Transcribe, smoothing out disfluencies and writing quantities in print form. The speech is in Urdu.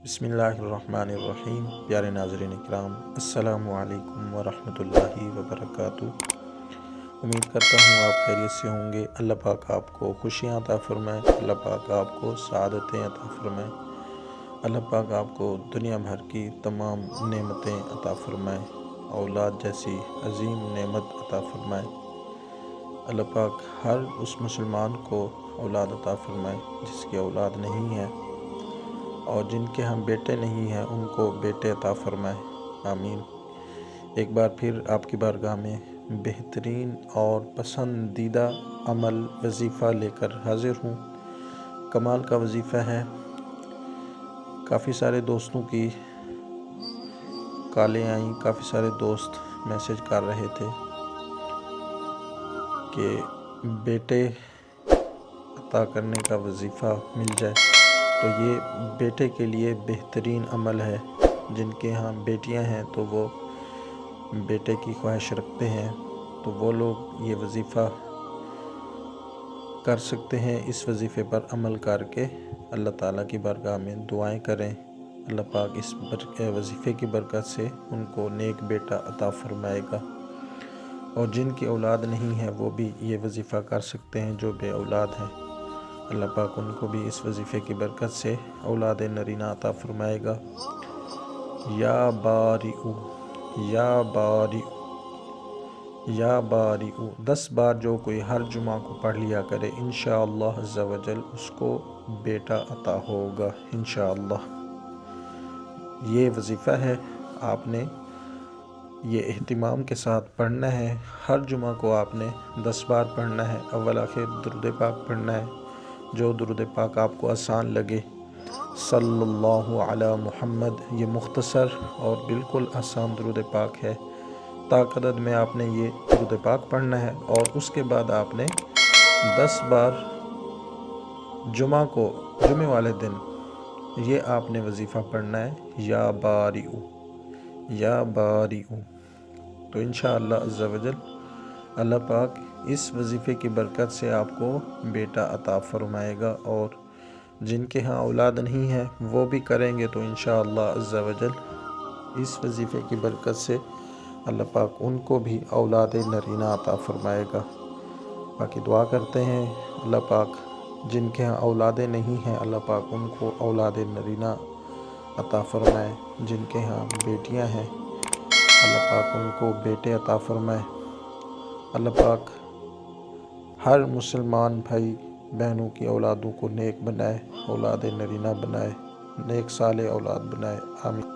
بسم اللہ الرحمن الرحیم۔ پیارے ناظرین اکرام، السلام علیکم ورحمۃ اللہ وبرکاتہ۔ امید کرتا ہوں آپ خیریت سے ہوں گے۔ اللہ پاک آپ کو خوشیاں عطا فرمائے، اللہ پاک آپ کو سعادتیں عطا فرمائے، اللہ پاک آپ کو دنیا بھر کی تمام نعمتیں عطا فرمائے، اولاد جیسی عظیم نعمت عطا فرمائے۔ اللہ پاک ہر اس مسلمان کو اولاد عطا فرمائے جس کی اولاد نہیں ہے، اور جن کے ہم بیٹے نہیں ہیں ان کو بیٹے عطا فرمائے، آمین۔ ایک بار پھر آپ کی بارگاہ میں بہترین اور پسندیدہ عمل وظیفہ لے کر حاضر ہوں۔ کمال کا وظیفہ ہے۔ کافی سارے دوستوں کی کالیں آئیں، کافی سارے دوست میسج کر رہے تھے کہ بیٹے عطا کرنے کا وظیفہ مل جائے، تو یہ بیٹے کے لیے بہترین عمل ہے۔ جن کے ہاں بیٹیاں ہیں تو وہ بیٹے کی خواہش رکھتے ہیں، تو وہ لوگ یہ وظیفہ کر سکتے ہیں۔ اس وظیفے پر عمل کر کے اللہ تعالیٰ کی بارگاہ میں دعائیں کریں، اللہ پاک اس وظیفے کی برکت سے ان کو نیک بیٹا عطا فرمائے گا۔ اور جن کی اولاد نہیں ہے وہ بھی یہ وظیفہ کر سکتے ہیں، جو بے اولاد ہیں، اللہ پاک ان کو بھی اس وظیفے کی برکت سے اولاد نرینہ عطا فرمائے گا۔ یا بارئ یا بارئ یا بارئ 10 بار جو کوئی ہر جمعہ کو پڑھ لیا کرے، انشاءاللہ عز و جل اس کو بیٹا عطا ہوگا انشاءاللہ۔ یہ وظیفہ ہے، آپ نے یہ اہتمام کے ساتھ پڑھنا ہے۔ ہر جمعہ کو آپ نے 10 بار پڑھنا ہے، اول آخر درود پاک پڑھنا ہے، جو درود پاک آپ کو آسان لگے۔ صلی اللہ علی محمد، یہ مختصر اور بالکل آسان درود پاک ہے۔ عدد میں آپ نے یہ درود پاک پڑھنا ہے، اور اس کے بعد آپ نے 10 بار جمعے والے دن یہ آپ نے وظیفہ پڑھنا ہے، یا بارئ یا بارئ۔ تو انشاءاللہ عز و جل اللہ پاک اس وظیفے کی برکت سے آپ کو بیٹا عطا فرمائے گا، اور جن کے ہاں اولاد نہیں ہے وہ بھی کریں گے تو انشاءاللہ عز و جل اس وظیفے کی برکت سے اللہ پاک ان کو بھی اولاد نرینہ عطا فرمائے گا۔ باقی دعا کرتے ہیں اللہ پاک جن کے ہاں اولادیں نہیں ہیں، اللہ پاک ان کو اولاد نرینہ عطا فرمائے۔ جن کے ہاں بیٹیاں ہیں اللہ پاک ان کو بیٹے عطا فرمائے۔ اللہ پاک ہر مسلمان بھائی بہنوں کی اولادوں کو نیک بنائے، اولاد نرینہ بنائے، نیک صالح اولاد بنائے، آمین۔